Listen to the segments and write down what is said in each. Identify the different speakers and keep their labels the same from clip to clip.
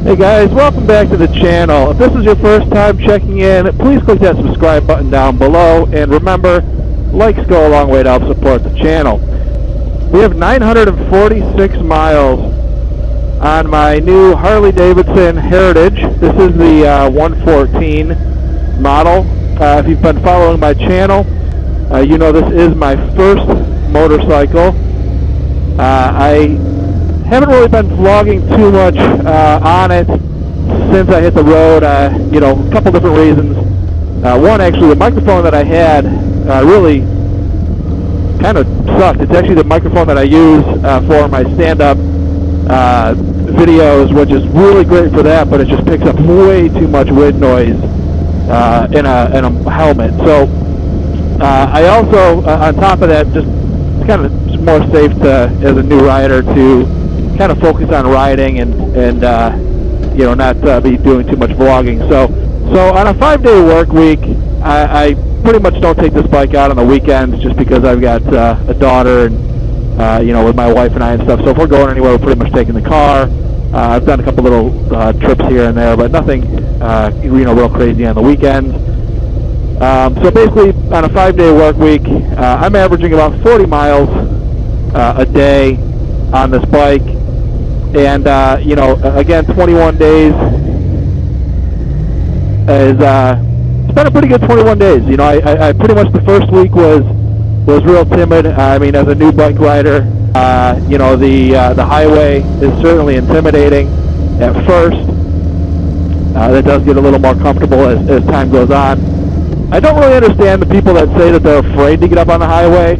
Speaker 1: Hey guys, welcome back to the channel. If this is your first time checking in, please click that subscribe button down below, and remember, likes go a long way to help support the channel. We have 946 miles on my new Harley-Davidson Heritage. This is the 114 model. If you've been following my channel, you know this is my first motorcycle. I haven't really been vlogging too much on it since I hit the road. You know, a couple different reasons. One, actually, the microphone that I had really kind of sucked. It's actually the microphone that I use for my stand-up videos, which is really great for that, but it just picks up way too much wind noise in a helmet. So I also, on top of that, just it's kind of more safe to, as a new rider, to kind of focus on riding and you know, not be doing too much vlogging. So on a 5-day work week, I pretty much don't take this bike out on the weekends, just because I've got a daughter and you know, with my wife and I and stuff. So if we're going anywhere, we're pretty much taking the car. I've done a couple little trips here and there, but nothing you know, real crazy on the weekends. So basically, on a 5-day work week, I'm averaging about 40 miles a day on this bike. And you know, again, 21 days is it's been a pretty good 21 days. You know, I pretty much, the first week was real timid. I mean, as a new bike rider, you know, the highway is certainly intimidating at first. That does get a little more comfortable as time goes on. I don't really understand the people that say that they're afraid to get up on the highway.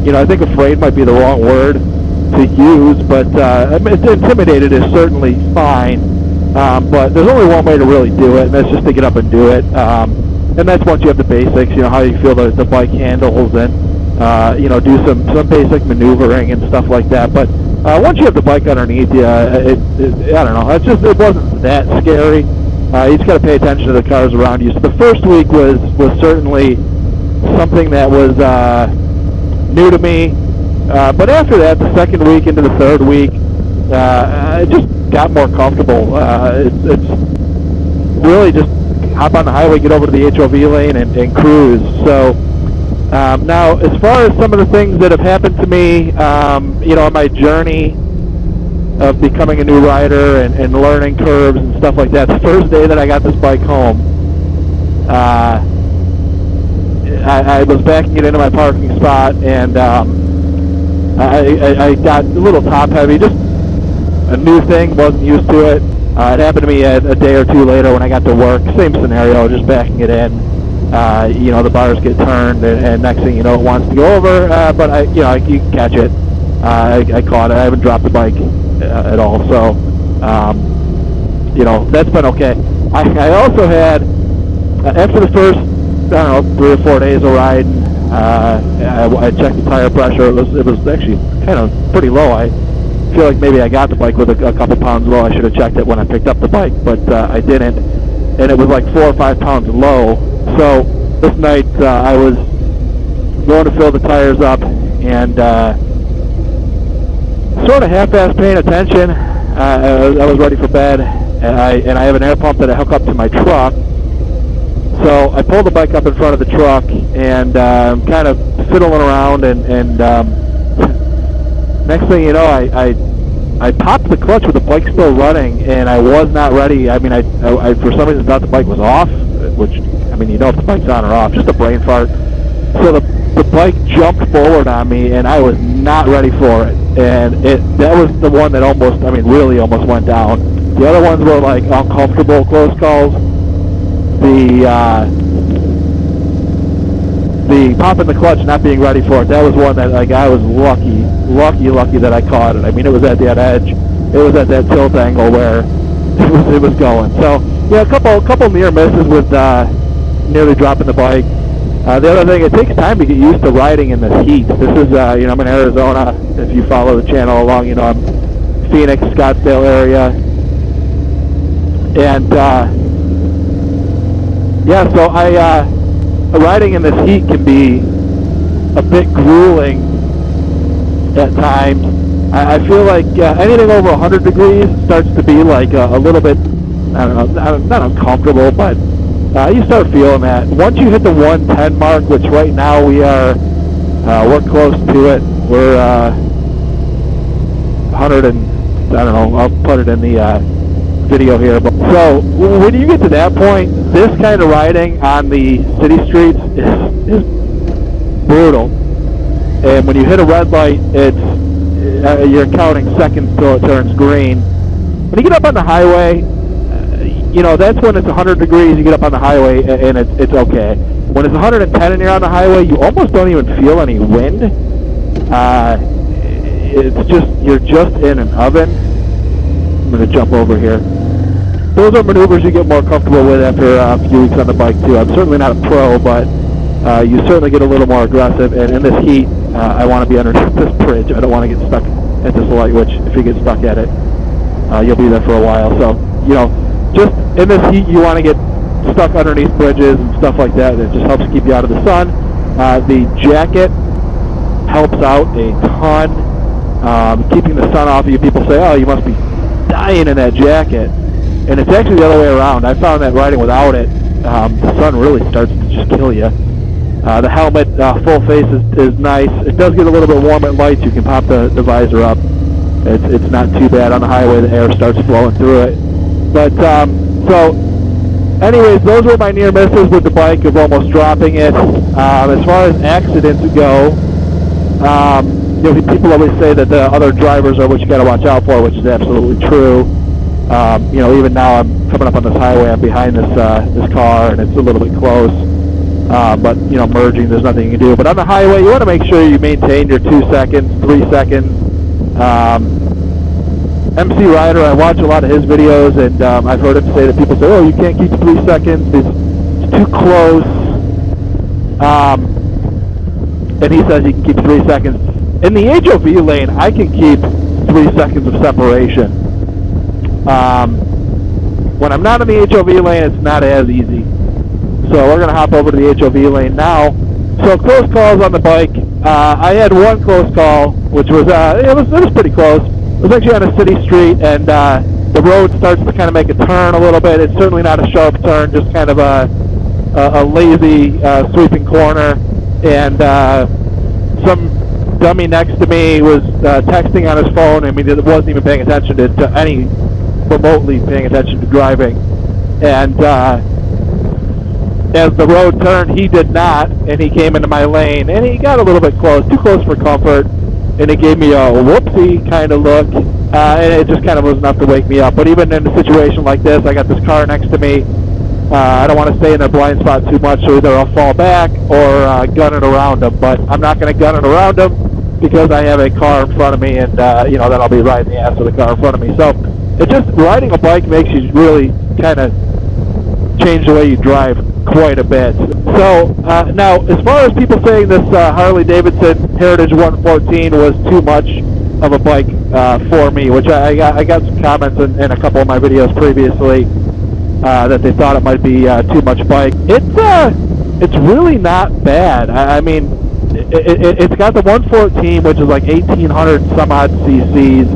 Speaker 1: You know, I think afraid might be the wrong word to use, but intimidated is certainly fine. But there's only one way to really do it, and that's just to get up and do it. And that's once you have the basics, you know, how you feel the bike handles, and you know, do some basic maneuvering and stuff like that. But once you have the bike underneath you, I don't know, it wasn't that scary. You just got to pay attention to the cars around you. So the first week was certainly something that was new to me. But after that, the second week into the third week, it just got more comfortable. It's really just hop on the highway, get over to the HOV lane, and cruise. So now, as far as some of the things that have happened to me, you know, on my journey of becoming a new rider and learning curves and stuff like that, the first day that I got this bike home, I was backing it into my parking spot, and I got a little top heavy, just a new thing, wasn't used to it. It happened to me a day or two later when I got to work. Same scenario, just backing it in. You know, the bars get turned, and next thing you know, it wants to go over. But you know, you can catch it. I caught it. I haven't dropped the bike at all. So, you know, that's been okay. I also had, after the first, I don't know, 3 or 4 days of riding, I checked the tire pressure. It was actually kind of pretty low. I feel like maybe I got the bike with a couple pounds low. I should have checked it when I picked up the bike, but I didn't, and it was like 4 or 5 pounds low. So this night I was going to fill the tires up, and sort of half-assed paying attention. I was ready for bed, and I have an air pump that I hook up to my truck. So I pulled the bike up in front of the truck, and kind of fiddling around, and next thing you know, I popped the clutch with the bike still running, and I was not ready. I mean, I for some reason thought the bike was off, which, I mean, you know if the bike's on or off, just a brain fart. So the bike jumped forward on me, and I was not ready for it. And that was the one that almost, I mean, really almost went down. The other ones were like uncomfortable close calls. The popping the clutch, not being ready for it, that was one that, like, I was lucky that I caught it. I mean, it was at that edge, it was at that tilt angle where it was going. So yeah, a couple near misses with nearly dropping the bike. The other thing, it takes time to get used to riding in this heat. This is you know, I'm in Arizona. If you follow the channel along, you know, I'm Phoenix, Scottsdale area, and yeah, so riding in this heat can be a bit grueling at times. I feel like anything over 100 degrees starts to be like a little bit, I don't know, not uncomfortable, but you start feeling that. Once you hit the 110 mark, which right now we're close to it. We're 100 and, I don't know, I'll put it in the video here. But so when you get to that point, this kind of riding on the city streets is brutal. And when you hit a red light, you're counting seconds till it turns green. When you get up on the highway, you know, that's when it's 100 degrees, you get up on the highway and it's okay. When it's 110 and you're on the highway, you almost don't even feel any wind. It's just, you're just in an oven. I'm going to jump over here. Those are maneuvers you get more comfortable with after a few weeks on the bike too. I'm certainly not a pro, but you certainly get a little more aggressive. And in this heat, I want to be underneath this bridge. I don't want to get stuck at this light, which if you get stuck at it, you'll be there for a while. So, you know, just in this heat, you want to get stuck underneath bridges and stuff like that. It just helps keep you out of the sun. The jacket helps out a ton. Keeping the sun off of you. People say, oh, you must be dying in that jacket. And it's actually the other way around. I found that riding without it, the sun really starts to just kill you. The helmet, full face is nice. It does get a little bit warm at lights. You can pop the visor up. It's not too bad on the highway. The air starts flowing through it. But, so, anyways, those were my near misses with the bike of almost dropping it. As far as accidents go, you know, people always say that the other drivers are what you got to watch out for, which is absolutely true. You know, even now I'm coming up on this highway, I'm behind this car, and it's a little bit close. But, you know, merging, there's nothing you can do. But on the highway, you want to make sure you maintain your 2 seconds, 3 seconds. MC Ryder, I watch a lot of his videos, and I've heard him say that people say, oh, you can't keep 3 seconds, it's too close. And he says you can keep 3 seconds. In the HOV lane, I can keep 3 seconds of separation. When I'm not in the HOV lane, it's not as easy. So we're going to hop over to the HOV lane now. So close calls on the bike. I had one close call, which was, it was pretty close. It was actually on a city street, and the road starts to kind of make a turn a little bit. It's certainly not a sharp turn, just kind of a lazy sweeping corner. And some dummy next to me was texting on his phone. I mean, it wasn't even paying attention to any remotely paying attention to driving. And as the road turned, he did not, and he came into my lane, and he got a little bit close, too close for comfort, and it gave me a whoopsie kind of look, and it just kind of was enough to wake me up. But even in a situation like this, I got this car next to me. I don't want to stay in their blind spot too much, so either I'll fall back or gun it around them. But I'm not going to gun it around them because I have a car in front of me, and you know, then I'll be riding the ass of the car in front of me. So it just, riding a bike makes you really kind of change the way you drive quite a bit. So now, as far as people saying this Harley-Davidson Heritage 114 was too much of a bike for me, which I got some comments in a couple of my videos previously that they thought it might be too much bike. It's really not bad. I mean, it's got the 114, which is like 1,800 some odd cc's,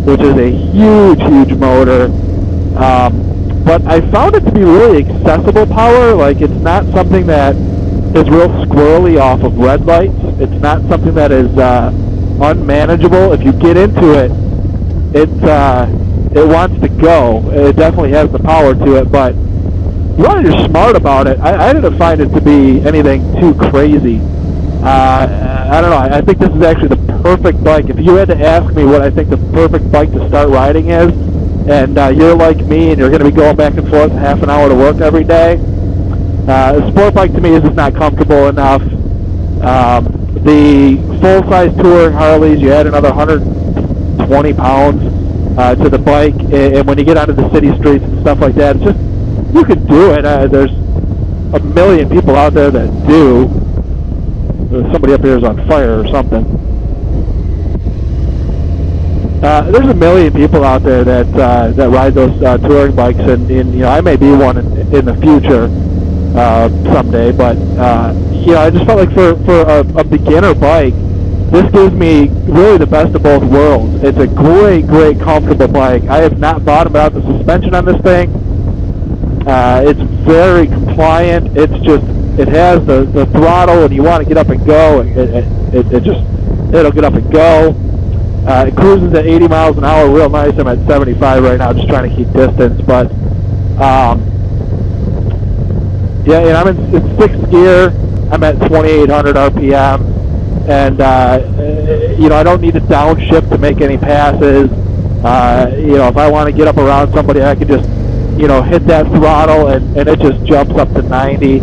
Speaker 1: which is a huge motor. But I found it to be really accessible power. Like, it's not something that is real squirrely off of red lights. It's not something that is unmanageable. If you get into it, it wants to go. It definitely has the power to it, but you want to be smart about it. I didn't find it to be anything too crazy. I don't know. I think this is actually the perfect bike. If you had to ask me what I think the perfect bike to start riding is, and you're like me and you're going to be going back and forth half an hour to work every day, a sport bike to me is just not comfortable enough. The full-size touring Harleys, you add another 120 pounds to the bike, and when you get onto the city streets and stuff like that, it's just, you can do it. There's a million people out there that do. Somebody up here is on fire or something. There's a million people out there that ride those touring bikes, and you know, I may be one in the future someday. But you know, I just felt like for a beginner bike, this gives me really the best of both worlds. It's a great, great, comfortable bike. I have not bought without the suspension on this thing. It's very compliant. It's just, it has the throttle, and you want to get up and go, it'll get up and go. It cruises at 80 miles an hour real nice. I'm at 75 right now, just trying to keep distance. But yeah, and I'm in 6th gear. I'm at 2,800 RPM, and you know, I don't need to downshift to make any passes. You know, if I want to get up around somebody, I can just, you know, hit that throttle, and it just jumps up to 90. You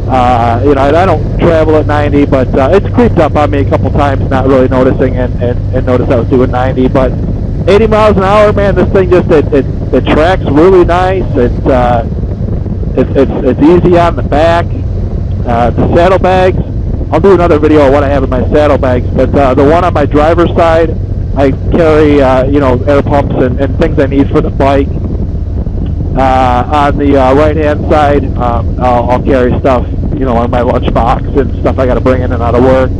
Speaker 1: know, I don't travel at 90, but it's creeped up on me a couple times, not really noticing, and noticed I was doing 90. But 80 miles an hour, man, this thing just it tracks really nice. It's easy on the back. The saddlebags, I'll do another video on what I have in my saddlebags, but the one on my driver's side, I carry you know, air pumps and things I need for the bike. On the right-hand side, I'll carry stuff, you know, on my lunchbox and stuff I got to bring in and out of work,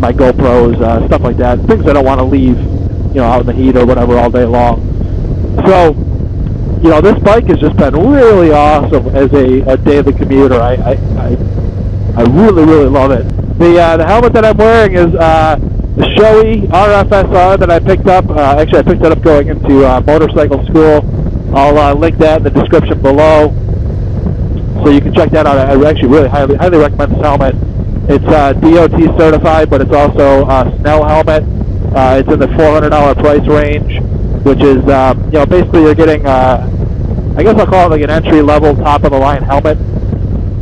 Speaker 1: my GoPros, stuff like that, things I don't want to leave, you know, out in the heat or whatever all day long. So, you know, this bike has just been really awesome as a daily commuter. I really, really love it. The helmet that I'm wearing is the Shoei RFSR that I picked up. Actually, I picked it up going into motorcycle school. I'll link that in the description below, so you can check that out. I actually really highly recommend this helmet. It's DOT certified, but it's also a Snell helmet. It's in the $400 price range, which is, you know, basically you're getting, I guess I'll call it like an entry-level, top-of-the-line helmet.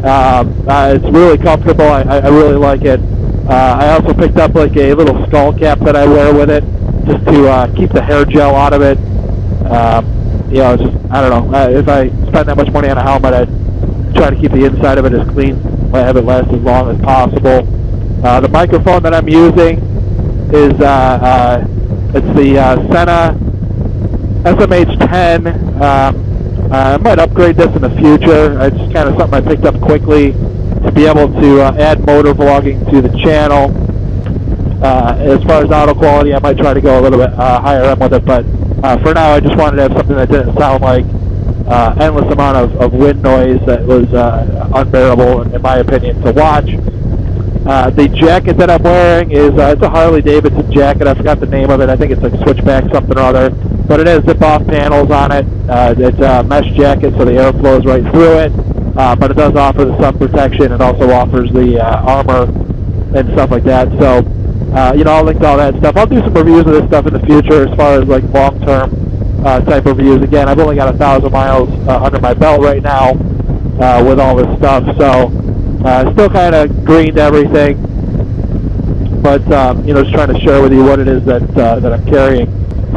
Speaker 1: It's really comfortable. I really like it. I also picked up like a little skull cap that I wear with it, just to keep the hair gel out of it. You know, it's just, I don't know, if I spend that much money on a helmet, I'd try to keep the inside of it as clean, have it last as long as possible. The microphone that I'm using is, it's the Sena SMH10. I might upgrade this in the future. It's just kind of something I picked up quickly to be able to add motor vlogging to the channel. As far as audio quality, I might try to go a little bit higher up with it, but for now I just wanted to have something that didn't sound like endless amount of wind noise that was unbearable, in my opinion, to watch. The jacket that I'm wearing is it's a Harley-Davidson jacket. I forgot the name of it. I think it's like Switchback something or other, but it has zip-off panels on it. It's a mesh jacket, so the air flows right through it, but it does offer the sun protection. It also offers the armor and stuff like that. So, you know, I'll link to all that stuff. I'll do some reviews of this stuff in the future as far as like long-term type of reviews. Again, I've only got 1,000 miles under my belt right now with all this stuff, so still kind of greened everything, but you know, just trying to share with you what it is that I'm carrying.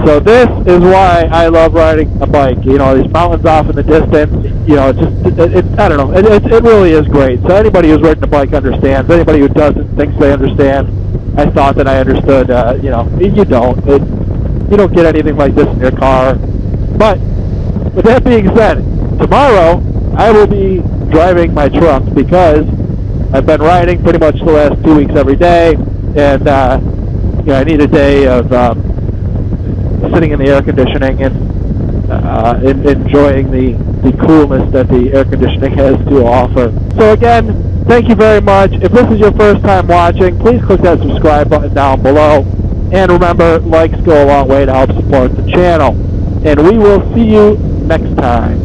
Speaker 1: So this is why I love riding a bike. You know, these mountains off in the distance, you know, I don't know, it really is great. So anybody who's riding a bike understands. Anybody who doesn't thinks they understand. I thought that I understood, you know, you don't. You don't get anything like this in your car. But with that being said, tomorrow I will be driving my truck because I've been riding pretty much the last 2 weeks every day, and you know, I need a day of sitting in the air conditioning and enjoying the coolness that the air conditioning has to offer. So again, thank you very much. If this is your first time watching, please click that subscribe button down below, and remember, likes go a long way to help support the channel. And we will see you next time.